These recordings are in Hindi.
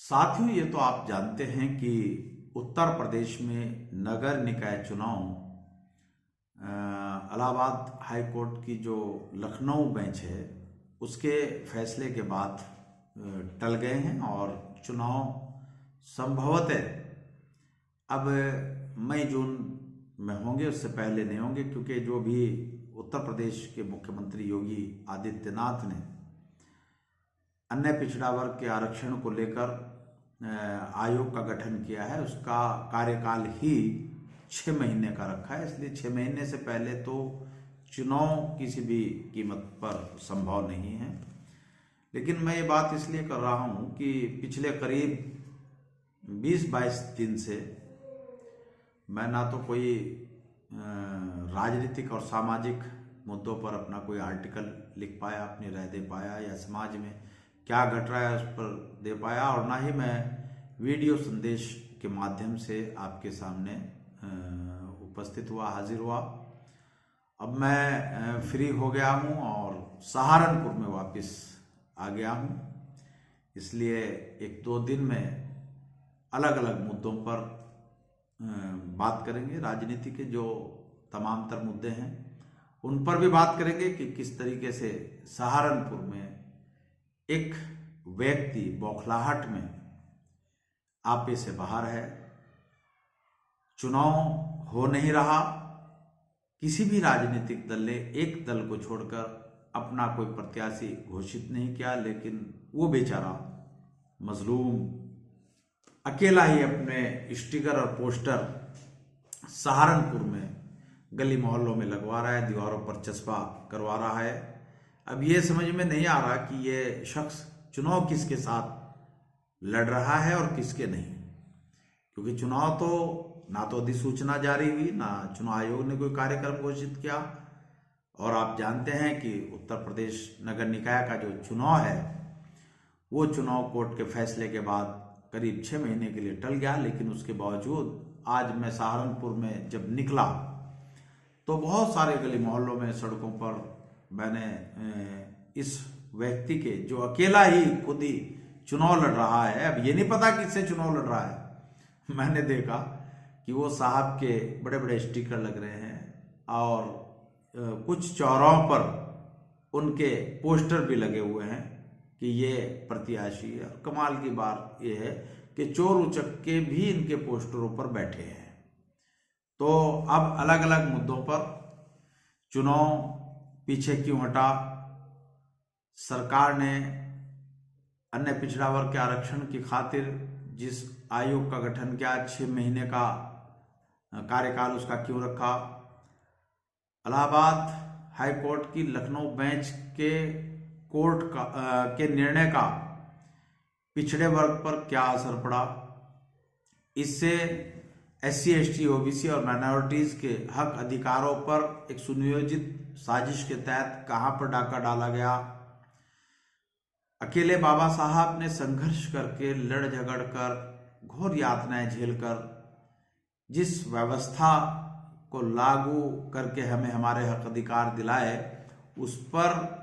साथियों, ये तो आप जानते हैं कि उत्तर प्रदेश में नगर निकाय चुनाव इलाहाबाद हाई कोर्ट की जो लखनऊ बेंच है उसके फैसले के बाद टल गए हैं और चुनाव संभवतः अब मई जून में होंगे, उससे पहले नहीं होंगे, क्योंकि जो भी उत्तर प्रदेश के मुख्यमंत्री योगी आदित्यनाथ ने अन्य पिछड़ा वर्ग के आरक्षण को लेकर आयोग का गठन किया है, उसका कार्यकाल ही 6 महीने का रखा है। इसलिए 6 महीने से पहले तो चुनाव किसी भी कीमत पर संभव नहीं है। लेकिन मैं ये बात इसलिए कर रहा हूँ कि पिछले करीब 20-22 दिन से मैं ना तो कोई राजनीतिक और सामाजिक मुद्दों पर अपना कोई आर्टिकल लिख पाया, अपनी राय दे पाया, या समाज में क्या घट रहा है उस पर दे पाया, और ना ही मैं वीडियो संदेश के माध्यम से आपके सामने उपस्थित हुआ, हाजिर हुआ। अब मैं फ्री हो गया हूँ और सहारनपुर में वापस आ गया हूँ। इसलिए 1-2 दिन में अलग अलग मुद्दों पर बात करेंगे। राजनीति के जो तमाम तर मुद्दे हैं उन पर भी बात करेंगे कि किस तरीके से सहारनपुर में एक व्यक्ति बौखलाहट में आपे से बाहर है, चुनाव हो नहीं रहा, किसी भी राजनीतिक दल ने एक दल को छोड़कर अपना कोई प्रत्याशी घोषित नहीं किया, लेकिन वो बेचारा मजलूम अकेला ही अपने स्टिकर और पोस्टर सहारनपुर में गली मोहल्लों में लगवा रहा है, दीवारों पर चस्पा करवा रहा है। अब ये समझ में नहीं आ रहा कि ये शख्स चुनाव किसके साथ लड़ रहा है और किसके नहीं, क्योंकि चुनाव तो ना तो अधिसूचना जारी हुई, ना चुनाव आयोग ने कोई कार्यक्रम घोषित किया। और आप जानते हैं कि उत्तर प्रदेश नगर निकाय का जो चुनाव है वो चुनाव कोर्ट के फैसले के बाद करीब 6 महीने के लिए टल गया। लेकिन उसके बावजूद आज मैं सहारनपुर में जब निकला तो बहुत सारे गली मोहल्लों में, सड़कों पर मैंने इस व्यक्ति के, जो अकेला ही खुद ही चुनाव लड़ रहा है, अब ये नहीं पता किससे चुनाव लड़ रहा है, मैंने देखा कि वो साहब के बड़े बड़े स्टिकर लग रहे हैं और कुछ चौराहों पर उनके पोस्टर भी लगे हुए हैं कि ये प्रत्याशी है। और कमाल की बात ये है कि चोर उचक्के भी इनके पोस्टरों पर बैठे हैं। तो अब अलग अलग मुद्दों पर चुनाव पीछे क्यों हटा, सरकार ने अन्य पिछड़ा वर्ग के आरक्षण की खातिर जिस आयोग का गठन किया, 6 महीने का कार्यकाल उसका क्यों रखा, इलाहाबाद हाई कोर्ट की लखनऊ बेंच के कोर्ट के निर्णय का पिछड़े वर्ग पर क्या असर पड़ा, इससे SC, ST, OBC और माइनॉरिटीज के हक अधिकारों पर एक सुनियोजित साजिश के तहत कहां पर डाका डाला गया। अकेले बाबा साहब ने संघर्ष करके, लड़ झगड़ कर, घोर यातनाएं झेलकर जिस व्यवस्था को लागू करके हमें हमारे हक अधिकार दिलाए, उस पर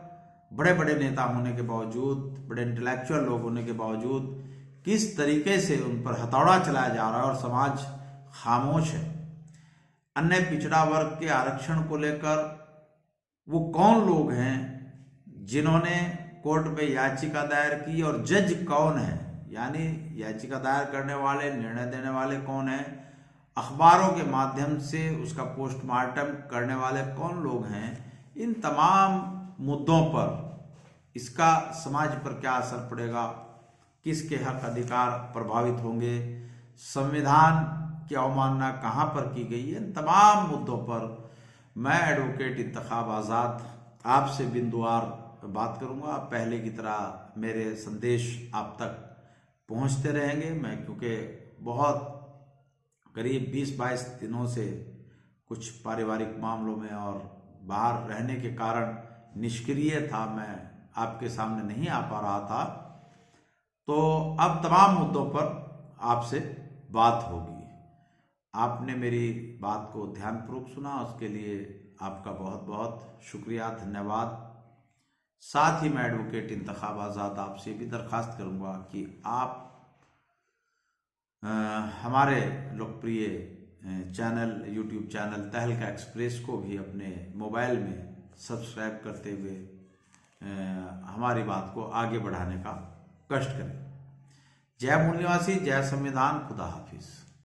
बड़े बड़े नेता होने के बावजूद, बड़े इंटेलेक्चुअल लोग होने के बावजूद किस तरीके से उन पर हथौड़ा चलाया जा रहा है और समाज खामोश है। अन्य पिछड़ा वर्ग के आरक्षण को लेकर वो कौन लोग हैं जिन्होंने कोर्ट में याचिका दायर की, और जज कौन है, यानी याचिका दायर करने वाले, निर्णय देने वाले कौन है, अखबारों के माध्यम से उसका पोस्टमार्टम करने वाले कौन लोग हैं। इन तमाम मुद्दों पर इसका समाज पर क्या असर पड़ेगा, किसके हक अधिकार प्रभावित होंगे, संविधान की अवमानना कहां पर की गई है, इन तमाम मुद्दों पर मैं एडवोकेट इंतखाब आज़ाद आपसे बिंदुवार बात करूंगा। पहले की तरह मेरे संदेश आप तक पहुंचते रहेंगे। मैं क्योंकि बहुत करीब 20-22 दिनों से कुछ पारिवारिक मामलों में और बाहर रहने के कारण निष्क्रिय था, मैं आपके सामने नहीं आ पा रहा था, तो अब तमाम मुद्दों पर आपसे बात होगी। आपने मेरी बात को ध्यानपूर्वक सुना, उसके लिए आपका बहुत बहुत शुक्रिया, धन्यवाद। साथ ही मैं एडवोकेट इंतखाब आज़ाद आपसे भी दरखास्त करूंगा कि आप हमारे लोकप्रिय चैनल यूट्यूब चैनल तहलका एक्सप्रेस को भी अपने मोबाइल में सब्सक्राइब करते हुए हमारी बात को आगे बढ़ाने का कष्ट करें। जय मूल निवासी, जय संविधान, खुदा हाफिज।